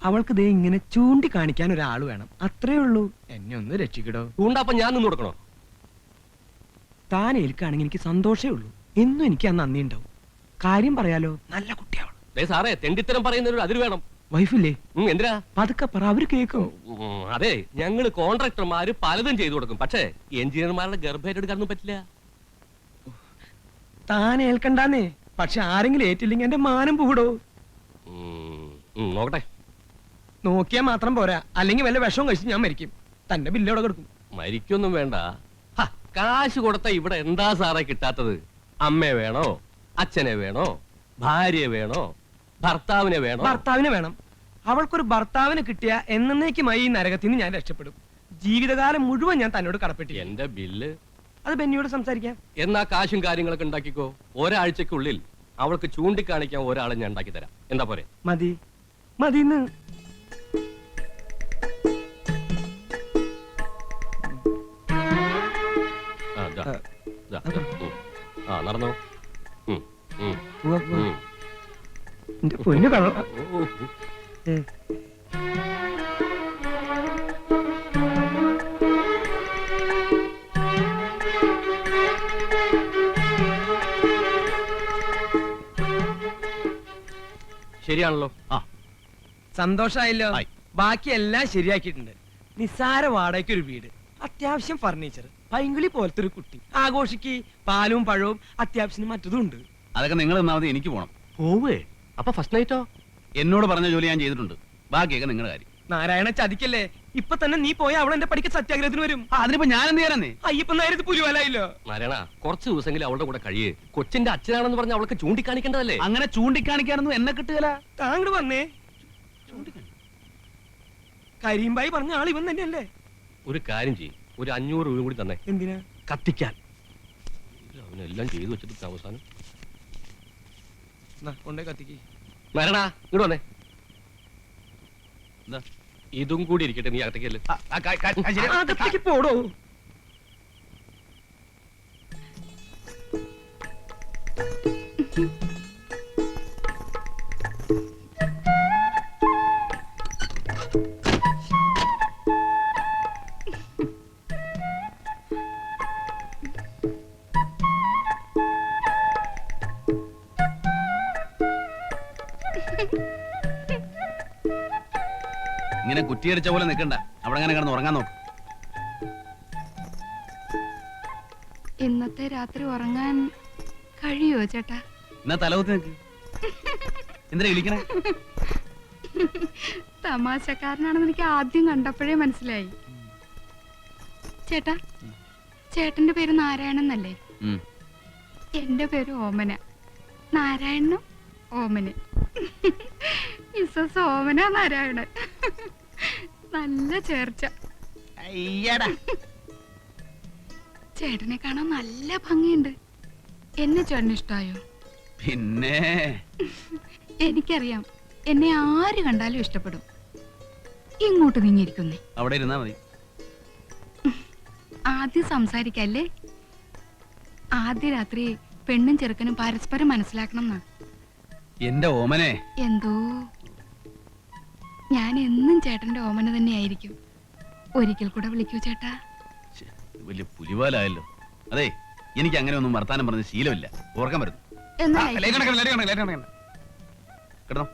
അവൾക്ക് ദേ ഇങ്ങനെ ചൂണ്ടിക്കാണിക്കാൻ ഒരാൾ വേണം, അത്രേ ഉള്ളൂ. എന്നെ ഒന്ന് രക്ഷിക്കടോ. ചൂണ്ടപ്പം ഞാൻ നിന്ന് കൊടുക്കണോ? താൻ ഏൽക്കാണെങ്കിൽ എനിക്ക് സന്തോഷേ ഉള്ളൂ. എന്നും എനിക്ക് ആ നന്ദി ഉണ്ടാവും. കാര്യം പറയാലോ, നല്ല കുട്ടിയാവണം. സാറേ, തെണ്ടിത്തരം പറയുന്നതിനൊരു അതിര് വേണം. വൈഫില്ലേ? എന്തിനാ? പതുക്കെ പറ, അവര് കേൾക്കും. അതെ, ഞങ്ങള് കോൺട്രാക്ടർമാര് പലതും ചെയ്തു കൊടുക്കും. പക്ഷേ എഞ്ചിനീയർമാരുടെ ഗർഭേറ്റെടുക്കാനൊന്നും പറ്റില്ല. താൻ ഏൽക്കണ്ടാന്നേ. പക്ഷെ ആരെങ്കിലും ഏറ്റില്ലെങ്കിൽ എന്റെ മാനം പൂടോ. നോക്കട്ടെ. നോക്കിയാ മാത്രം പോരാ, അല്ലെങ്കിൽ വല്ല വിഷവും കഴിച്ച് ഞാൻ മരിക്കും. തന്റെ ബില്ലോടെ കൊടുക്കും. മരിക്കൊന്നും വേണ്ട. കാശ് കൊടുത്ത ഇവിടെ എന്താ സാറേ കിട്ടാത്തത്? അമ്മയെ വേണോ, അച്ഛനെ വേണോ, ഭാര്യയെ വേണോ, ഭർത്താവിനെ വേണോ? ഭർത്താവിനെ വേണം. അവൾക്കൊരു ഭർത്താവിനെ കിട്ടിയ എന്നേക്കുമായി ഈ നരകത്തിൽ നിന്ന് ഞാൻ രക്ഷപ്പെടും. ജീവിതകാലം മുഴുവൻ ഞാൻ തന്നോട് കടപ്പെട്ടി. എന്റെ ബില്ല് അത് ബെന്നിയോട് സംസാരിക്കാം. എന്നാ കാശും കാര്യങ്ങളൊക്കെ ഉണ്ടാക്കിക്കോ. ഒരാഴ്ചക്കുള്ളിൽ അവൾക്ക് ചൂണ്ടിക്കാണിക്കാൻ ഒരാളെ ഞാൻ ഉണ്ടാക്കി തരാം. എന്താ പോരെ? മതി മതിന്ന്. നടന്നോ. പൊന്നു കള്ള. ശരിയാണല്ലോ. സന്തോഷായല്ലോ. ബാക്കി എല്ലാം ശരിയാക്കിയിട്ടുണ്ട്. നിസ്സാര വാടകയ്ക്ക് ഒരു വീട്, അത്യാവശ്യം ഫർണിച്ചർ, പൈങ്കിളി പോലത്തെ ഒരു കുട്ടി, ആഘോഷിക്ക് പാലും പഴവും, അത്യാവശ്യം മറ്റതും ഉണ്ട്. അതൊക്കെ നിങ്ങൾ തന്നാമതി, എനിക്ക് പോണം. പോവേ? അപ്പൊ ഫസ്റ്റ് നൈറ്റോ? എന്നോട് പറഞ്ഞ ജോലി ഞാൻ ചെയ്തിട്ടുണ്ട്. ബാക്കിയൊക്കെ നിങ്ങളുടെ കാര്യം. നാരായണ ചതിക്കല്ലേ. ഇപ്പൊ തന്നെ നീ പോയ അവൾ എന്റെ പഠിക്ക സത്യാഗ്രഹത്തിന് വരും. അതിനിപ്പോ ഞാൻ എന്ത് ചെയ്യാനേ? അയ്യപ്പൻ നേരത്ത് പുലിവലായില്ലോ. നാരായണ, കുറച്ച് ദിവസമെങ്കിലും അവളുടെ കൂടെ കഴിയേ. കൊച്ചിന്റെ അച്ഛനാണെന്ന് പറഞ്ഞ അവൾക്ക് ചൂണ്ടിക്കാണിക്കേണ്ടതല്ലേ? അങ്ങനെ ചൂണ്ടിക്കാണിക്കാനൊന്നും എന്നെ കിട്ടുകയില്ല. താങ്കൾ വന്നേ. കരീംബായി പറഞ്ഞ ആൾ ഇവൻ തന്നെയല്ലേ? ഒരു കാര്യം ചെയ്യും, ഒരു 500 രൂപ കൂടി തന്നെ. എന്തിനാ? കത്തിക്കാൻ. അവനെല്ലാം ചെയ്തു വെച്ചിട്ട് അവസാനം കൊണ്ടേ കത്തിക്ക്. നാരായണ, ഇങ്ങോട്ട് വന്നേ. ഇതും കൂടി ഇരിക്കട്ടെ, നീ അകത്തേക്കല്ലേ. അകത്തേക്ക് പോടോ. ഇങ്ങനെ കുറ്റിയടിച്ച പോലെ നിൽക്കണ്ട. അവിടെ അങ്ങനെ കിടന്ന് ഉറങ്ങാൻ നോക്ക്. ഇന്നത്തെ രാത്രി ഉറങ്ങാൻ കഴിയോ ചേട്ടാ? എന്നാ തലകുത്തി നിൽക്ക്. എന്തിനാ വിളിക്കണേ? തമാശക്കാരനാണെന്ന് എനിക്ക് ആദ്യം കണ്ടപ്പോഴേ മനസ്സിലായി. ചേട്ടാ, ചേട്ടന്റെ പേര് നാരായണൻ എന്നല്ലേ? എന്റെ പേര് ഓമന. നാരായണനും ഓമന്. ഓമന നാരായണൻ. നല്ല ചേർച്ച. ചേട്ടനെ കാണാൻ നല്ല ഭംഗിയുണ്ട്. എന്നെ ചേട്ടന് ഇഷ്ടായോ? പിന്നെ എനിക്കറിയാം, എന്നെ ആര് കണ്ടാലും ഇഷ്ടപ്പെടും. ഇങ്ങോട്ട് നീങ്ങിയിരിക്കുന്നേ. അവിടെ ഇരുന്നാ മതി. ആദ്യം സംസാരിക്കല്ലേ. ആദ്യ രാത്രി പെണ്ണും ചെറുക്കനും പരസ്പരം മനസ്സിലാക്കണം എന്നാ. എന്റെ ഓമനെ. എന്തോ, ഞാൻ എന്നും ചേട്ടന്റെ ഓമന തന്നെയായിരിക്കും. ഒരിക്കൽ കൂടെ വിളിക്കൂ ചേട്ടാ. വലിയ പുലിവാലായല്ലോ. അതെ, എനിക്ക് അങ്ങനെ ഒന്നും വർത്താനം പറഞ്ഞ ശീലമില്ല. ഓർക്കാൻ വരുന്നു. കിടന്നോ.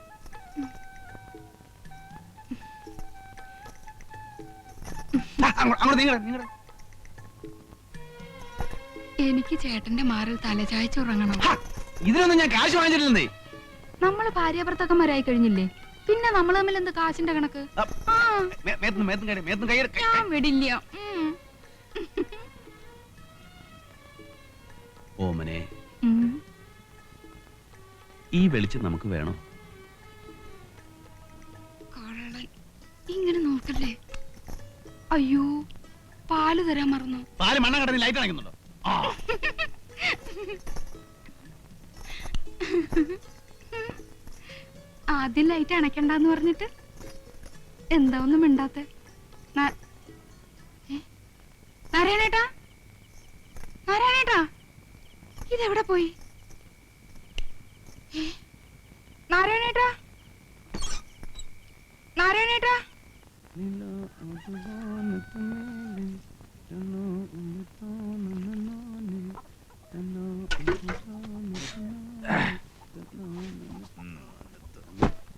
എനിക്ക് ചേട്ടന്റെ മാറിൽ തലചായ്ച്ചുറങ്ങണം. ഇതിനൊന്നും ഞാൻ കാശ് വാങ്ങിച്ചിട്ടില്ലേ? നമ്മള് ഭാര്യാഭർത്താക്കന്മാരായി കഴിഞ്ഞില്ലേ, പിന്നെ നമ്മൾ തമ്മിൽ എന്ത് കാശിന്റെ കണക്ക്? ഞാൻ വിടില്ല. ഓമനെ, ഈ വെളിച്ചം നമുക്ക് വേണോ? കള്ളൻ, ഇങ്ങനെ നോക്കല്ലേ. അയ്യോ, പാല് തരാൻ മറന്നു. പാല് മണ്ണ കടന്ന് ലൈറ്റ് അണയ്ക്കുന്നുണ്ടോ? ആദ്യം ലൈറ്റ് അണയ്ക്കണ്ടെന്ന് പറഞ്ഞിട്ട് എന്താ ഒന്നും മിണ്ടാത്തെ? നാരായണേട്ടാ, നാരായണേട്ടാ, ഇതെവിടെ പോയി? നാരായണേട്ടാ, നാരായണേട്ടാ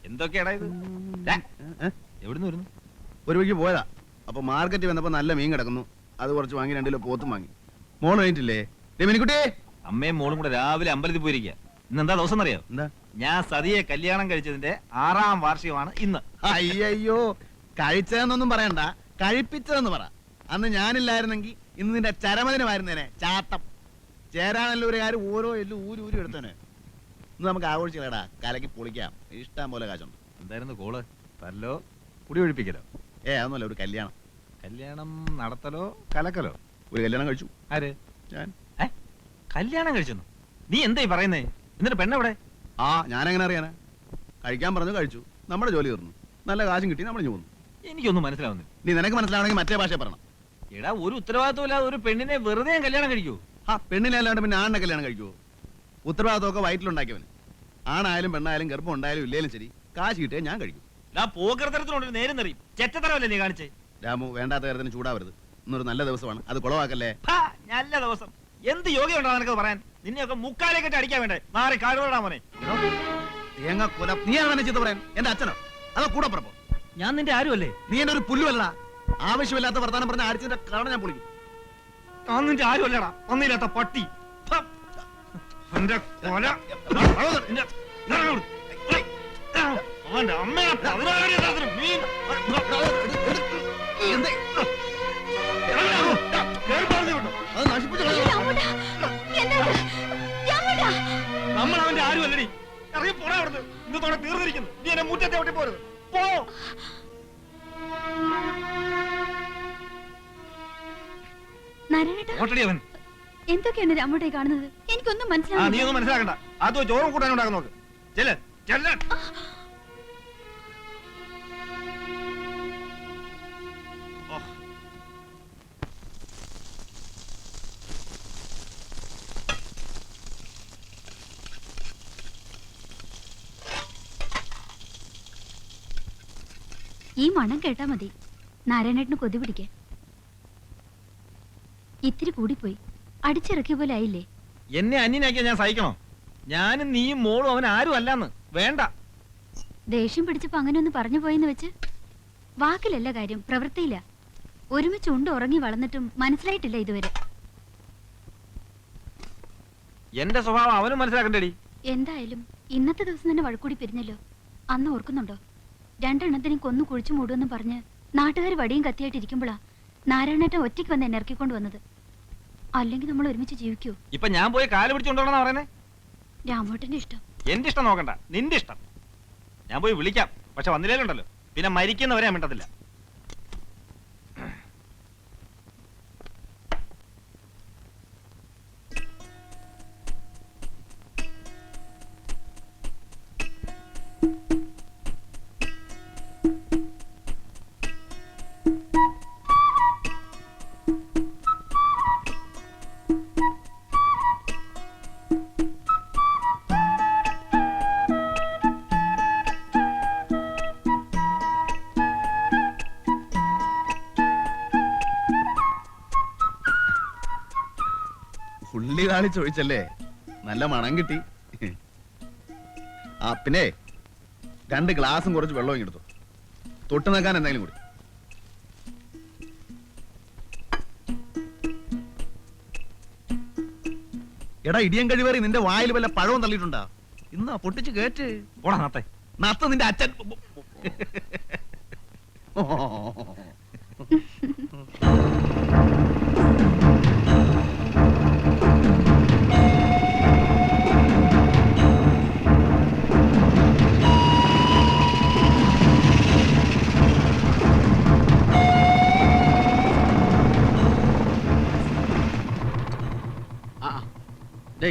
എന്തൊക്കെയാടാ ഇത്? എവിടുന്ന് വരുന്നു? ഒരു വഴിക്ക് പോയതാ. അപ്പൊ മാർക്കറ്റിൽ വന്നപ്പോ നല്ല മീൻ കിടക്കുന്നു. അത് കുറച്ച് വാങ്ങി 2 കിലോ പോത്തും വാങ്ങി. മോള് കഴിഞ്ഞിട്ടില്ലേ? രമിനിക്കുട്ടി അമ്മയും മോളും കൂടെ രാവിലെ അമ്പലത്തിൽ പോയിരിക്കുക. ഇന്ന് എന്താ ദിവസം അറിയോ? എന്താ? ഞാൻ സതിയെ കല്യാണം കഴിച്ചതിന്റെ 6ാം വാർഷികമാണ് ഇന്ന്. അയ്യോ, കഴിച്ചതെന്നൊന്നും പറയണ്ട, കഴിപ്പിച്ചതെന്ന് പറ. അന്ന് ഞാനില്ലായിരുന്നെങ്കിൽ ഇന്ന് നിന്റെ ചരമദിനമായിരുന്നേനെ. ചാട്ടം ചേരാനല്ലൂരുകാർ ഓരോ എല്ലും ഊരി എടുത്തേനെ. ഇന്ന് നമുക്ക് ആഘോഷിക്കലടാ, കലക്കി പൊളിക്കാം. ഇഷ്ടം പോലെ കാശുണ്ട്. എന്തായിരുന്നു കോള്? തല്ലോ കുടി ഒഴിപ്പിക്കലോ? അതൊന്നുമല്ല, ഒരു കല്യാണം. കല്യാണം നടത്തലോ കലക്കലോ? ഒരു കല്യാണം കഴിച്ചു. ആര്? ഞാൻ. കല്യാണം കഴിച്ചെന്നു? നീ എന്തായി പറയുന്നേ? എന്നിട്ട് പെണ്ണെവിടെ? ഞാനെങ്ങനെ അറിയാനാ? കഴിക്കാൻ പറഞ്ഞു, കഴിച്ചു. നമ്മുടെ ജോലി തീർന്നു. നല്ല കാശും കിട്ടി, നമ്മൾ പോന്നു. എനിക്കൊന്നും മനസ്സിലാവുന്നില്ല. നീ നിനക്ക് മനസ്സിലാവണമെങ്കിൽ മറ്റേ ഭാഷ പറയണം. എടാ, ഒരു ഉത്തരവാദിത്വം ഇല്ലാതെ ഒരു പെണ്ണിനെ വെറുതെ ഞാൻ കല്യാണം കഴിക്കൂ? പെണ്ണിനെ അല്ലാണ്ട് പിന്നെ ആണിനെ കല്യാണം കഴിക്കുവോ? ഉത്തരവാദിത്തമൊക്കെ വയറ്റിലുണ്ടാക്കിയവന്. ആണായാലും പെണ്ണായാലും ഗർഭം ഉണ്ടായാലും ഇല്ലേലും ശരി, കാശ് കിട്ടിയാൽ ഞാൻ കഴിക്കും. പോക്കരത്തരത്തിനോട് നേരം നിറയും. ചെറ്റത്തരമല്ലേ നീ കാണിച്ചേ? രാമു, വേണ്ടാത്ത കാര്യത്തിന് ചൂടാവരുത്. ഇന്നൊരു നല്ല ദിവസമാണ്, അത് കുളവാക്കല്ലേ. നല്ല ദിവസം എന്ത് യോഗ്യമുണ്ടോ നിനക്ക് പറയാൻ? നിന്നെയൊക്കെ മുക്കാലേക്കിട്ട് അടിക്കാൻ വേണ്ടേ? മാറി കാടുകൊണ്ടാ മോനെ. തേങ്ങ കൊല. നീയാണ് എന്നെ ചീത്ത പറയാൻ? എന്റെ അച്ഛനോ അതോ കൂടെ പറപ്പോ? ഞാൻ നിന്റെ ആരുമല്ലേ? നീ എന്റെ ഒരു പുല്ലുമല്ല. ആവശ്യമില്ലാത്ത വർത്താനം പറഞ്ഞ അടിച്ചതിന്റെ കാരണം ഞാൻ പൊളിക്കും. ഞാൻ നിന്റെ ആരുമല്ലടാ, ഒന്നില്ലാത്ത പട്ടി. അവന്റെ കൊല. അവന്റെ അമ്മയെ 16 തരത്തിലും നീ അത് നശിപ്പിച്ചു കളഞ്ഞു. നമ്മൾ അവന്റെ ആരുമല്ലടി. ഇറങ്ങി പോടാ അവിടുന്ന്. ഇന്നത്തോടെ തീർന്നിരിക്കുന്നു. നീ എന്നെ മുറ്റത്തെ ഒട്ടി പോരുത്. പോ. ഓട്ടടി അവൻ. എന്തൊക്കെയാണ് രാമോട്ടെ കാണുന്നത്? എനിക്കൊന്നും നീ മനസ്സിലാവുന്നില്ല. ഒന്നും മനസ്സിലാക്കണ്ട. അതോ ചോറും കൂട്ടാനും ഉണ്ടാക്കാൻ നോക്ക്. ചെല്ല് ചെല്ല്. ഈ മണം കേട്ടാ മതി നാരായണേട്ടന് കൊതി പിടിക്കാൻ. ഇത്തിരി കൂടിപ്പോയി. അടിച്ചിറക്കിയ പോലെ ആയില്ലേ? എന്നെ അന്യനാക്കിയാ ഞാൻ സഹിക്കണോ? ഞാനും നീയും മോളും അവൻ ആരും അല്ലാന്ന്. വേണ്ട. ദേഷ്യം പിടിച്ചപ്പോ അങ്ങനെ ഒന്ന് പറഞ്ഞു പോയെന്ന് വെച്ച് വാക്കിലല്ല കാര്യം, പ്രവൃത്തിയില്ല. ഒരുമിച്ച് ഉണ്ട് ഉറങ്ങി വളർന്നിട്ടും മനസ്സിലായിട്ടില്ല ഇതുവരെ. എന്റെ സ്വഭാവം അവനും മനസ്സിലാക്കണ്ടേടി. എന്തായാലും ഇന്നത്തെ ദിവസം തന്നെ വഴക്കൂടി പിരിഞ്ഞല്ലോ. അന്ന് ഓർക്കുന്നുണ്ടോ? 2 എണ്ണത്തിനും കൊന്നു കുഴിച്ചു മൂടുമെന്ന് പറഞ്ഞ് നാട്ടുകാർ വടിയും കത്തിയായിട്ടിരിക്കുമ്പോഴാ നാരായണേട്ടൻ ഒറ്റയ്ക്ക് വന്ന് എന്നെ ഇറക്കിക്കൊണ്ട് വന്നത്. അല്ലെങ്കിൽ നമ്മൾ ഒരുമിച്ച് ജീവിക്കൂ? ഇപ്പൊ ഞാൻ പോയി കാല് പിടിച്ചോണ്ടോന്നാ പറയുന്നേ? രാമോട്ടന്റെ ഇഷ്ടം. എന്റെ ഇഷ്ടം നോക്കണ്ട, നിന്റെ ഇഷ്ടം. ഞാൻ പോയി വിളിക്കാം. പക്ഷെ വന്നില്ലേലുണ്ടല്ലോ, പിന്നെ മരിക്കുന്നവരെ ഞാൻ മിണ്ടത്തില്ല. ഉള്ളി കാണി ചോദിച്ചല്ലേ, നല്ല മണം കിട്ടി. പിന്നെ 2 ഗ്ലാസും കുറച്ച് വെള്ളവും എടുത്തു. തൊട്ട് നിൽക്കാൻ എന്തെങ്കിലും കൂടി. എടാ ഇടിയൻ കഴിവേറി, നിന്റെ വായിൽ വല്ല പഴവും തള്ളിയിട്ടുണ്ടാ? ഇന്നാ പൊട്ടിച്ച് കേറ്റ്. പോടാ നത്തെ. നത്ത നിന്റെ അച്ഛൻ.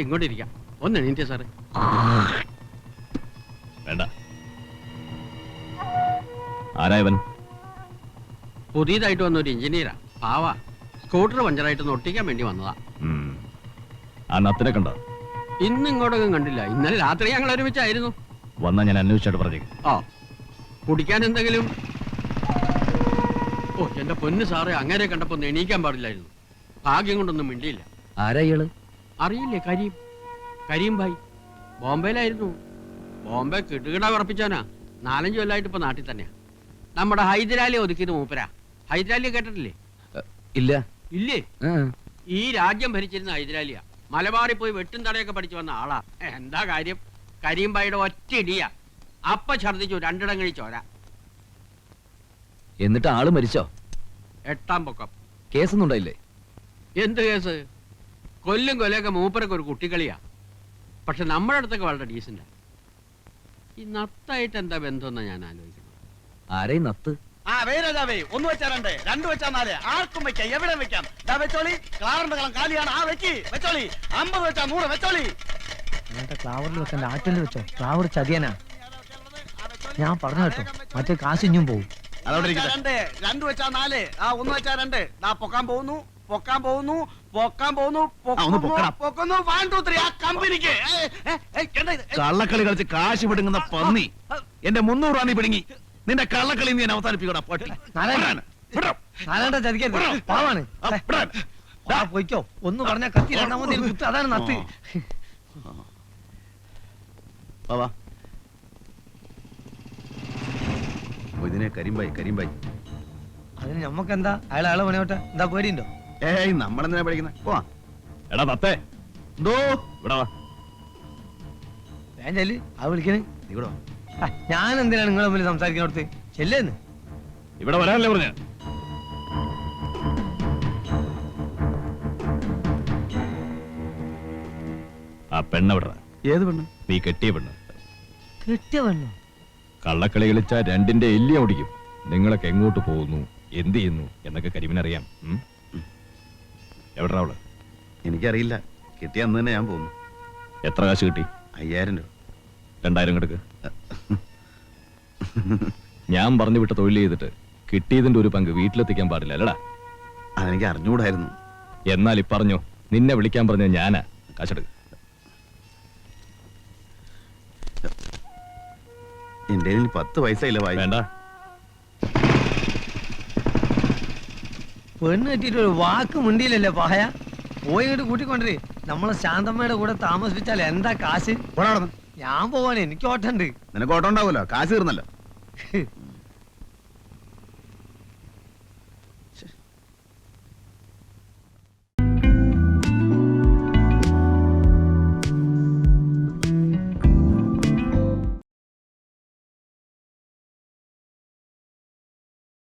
ഇങ്ങോട്ടിരിക്കാം. ഒന്ന് എണീറ്റേ സാറേ. വേണ്ട. ആരായവൻ? പുതിയതായിട്ട് വന്ന ഒരു എഞ്ചിനീയറാ. പാവാ. സ്കൂട്ടർ പഞ്ചറായിട്ട് ഒട്ടിക്കാൻ വേണ്ടി വന്നതാ. ആ നത്തിനെ കണ്ട? ഇന്ന് ഇങ്ങോട്ടൊന്നും കണ്ടില്ല. ഇന്നലെ രാത്രി ഞങ്ങൾ ഒരുമിച്ചായിരുന്നു. വന്നാ ഞാൻ അന്വേഷിച്ചായിട്ട് പറഞ്ഞേക്ക്. ഓ കുടിക്കാൻ എന്തെങ്കിലും? ഓ എന്റെ പൊന്ന് സാറേ, അങ്ങനെ കണ്ടപ്പോ ഒന്ന് എണീക്കാൻ പാടില്ലായിരുന്നു. ഭാഗ്യം കൊണ്ടൊന്നും മിണ്ടിയില്ല. ആരാ ഇയാള്? അറിയില്ലേ? കരീം, കരീം ഭായ്. ബോംബെയിലായിരുന്നു. ബോംബെ കിടുകിട ഉറപ്പിച്ചാനാ. 4-5 കൊല്ലമായിട്ട് ഇപ്പൊ നാട്ടിൽ തന്നെയാ. നമ്മുടെ ഹൈദരാലി ഒതുക്കിയത് മൂപ്പരാ. ഹൈദരാലിയെ കേട്ടിട്ടില്ലേ? ഇല്ല. ഇല്ലേ? ഈ രാജ്യം ഭരിച്ചിരുന്ന ഹൈദരാലിയാ. മലബാറിൽ പോയി വെട്ടും തടയൊക്കെ പഠിച്ചു വന്ന ആളാ. എന്താ കാര്യം? കരീം ഭായിയുടെ ഒറ്റ ഇടിയാ. അപ്പ ഛർദിച്ചു 2 ഇടം കഴിച്ചോര. എന്നിട്ട് ആള് മരിച്ചോ? 8-ാം പൊക്കം. കേസൊന്നും ഉണ്ടായില്ലേ? എന്ത് കേസ്? കൊല്ലും കൊലയൊക്കെ മൂപ്പരൊക്കെ ഒരു കുട്ടിക്കളിയാ. പക്ഷെ നമ്മുടെ അടുത്തൊക്കെ വളരെ ഡീസന്റാ. ഈ നത്തായിട്ട് എന്താ ബന്ധമെന്നാ ഞാൻ ആലോചിക്കുന്നത്. ആരെയും നത്ത്? ആ വേരാജാവേ, 1 വെച്ചാ 2, 2 വെച്ചാ 4, ആർക്കും വെക്കാം, എവിടെ വെക്കാം. ദാ വെച്ചോളി, ക്ലാറിന്റെ കളം കാലിയാണ്. ആ വെച്ചോളി. 50 വെച്ചാ 100 വെച്ചോളി. ക്ലാവറിൽ വെക്കണ്ട, ആറ്റിൽ വെച്ചോ. ക്ലാവർ ചതിയനാ. ഞാൻ പറഞ്ഞു കേട്ടോ, മറ്റേ കാശ് ഇഞ്ഞും പോകും. 2 വെച്ചാ 4, ആ 1 വെച്ചാ 2. ദാ പൊക്കാൻ പോകുന്നു. 1, 2, 3. ആ കമ്പനിക്ക് കള്ളക്കളി കളിച്ച് കാശ് പിടുങ്ങുന്ന പന്നി. എന്റെ 300 രൂപ നീ പിടുങ്ങി. നിന്റെ കള്ളക്കളി നീ അവസാനിപ്പിക്കടാ പട്ടി. നാരായണ ചതിക്കരുത്, പാവാണ്. പോയിക്കോ, ഒന്ന് പറഞ്ഞ കത്തി 2ാമത് കുത്ത്. അതാണ് നത്ത്. ഇതിനെ കരിമ്പായി. അതിന് ഞമ്മക്കെന്താ? അയാളെ പണിയോട്ടെ. എന്താ പേടിയുണ്ടോ? ഏയ്, നമ്മളെന്തിനാ പഠിക്കുന്നത്? പോവാ. എടാ തത്തേ, എന്തോ ഇവിടെ വാ. ഞാൻ ചെല്ല്, ആ വിളിക്കണ്. നീ കൂടെ വാ. ഞാൻ എന്തിനാണ് നിങ്ങളെ മുമ്പിൽ സംസാരിക്കുന്നിടത്ത്? ചെല്ലേന്ന്. ഇവിടെ വരാനല്ലേ പറഞ്ഞ? ആ പെണ്ണെവിടാ? ഏത് പെണ്ണ്? നീ കെട്ടിയ പെണ്ണ്. കിട്ടിയ പെണ്ണോ? കള്ളക്കളി കളിച്ചാ 2ന്റെ എല്ലിയ ഓടിക്കും. നിങ്ങളൊക്കെ എങ്ങോട്ട് പോകുന്നു, എന്ത് ചെയ്യുന്നു എന്നൊക്കെ കരിമിനറിയാം. എവിടാ അവള്? എനിക്കറിയില്ല. കിട്ടിയ അന്ന് തന്നെ ഞാൻ പോകുന്നു. എത്ര കാശ് കിട്ടി? 5000 രൂപ. 2000 കിടക്ക്. ഞാൻ പറഞ്ഞു വിട്ട തൊഴിൽ ചെയ്തിട്ട് കിട്ടിയതിന്റെ ഒരു പങ്ക് വീട്ടിലെത്തിക്കാൻ പാടില്ല അല്ലടാ? അതെനിക്ക് അറിഞ്ഞുകൂടായിരുന്നു. എന്നാൽ പറഞ്ഞോ, നിന്നെ വിളിക്കാൻ പറഞ്ഞ ഞാനാ. കാശെടുക്ക്. എന്റെ 10 പൈസ ഇല്ല. വേണ്ട. പെണ്ണ് കെട്ടിട്ട് ഒരു വാക്ക് മുണ്ടിയില്ലല്ലേ പായ. പോയി ഇങ്ങോട്ട് കൂട്ടിക്കൊണ്ടേ. നമ്മളെ ശാന്തമ്മയുടെ കൂടെ താമസിപ്പിച്ചാൽ എന്താ കാശ്? ഞാൻ പോവാണ്, എനിക്ക് ഓട്ടുണ്ട്. നിനക്ക് ഓട്ടം ഉണ്ടാവുമല്ലോ, കാശ് തീർന്നല്ലോ.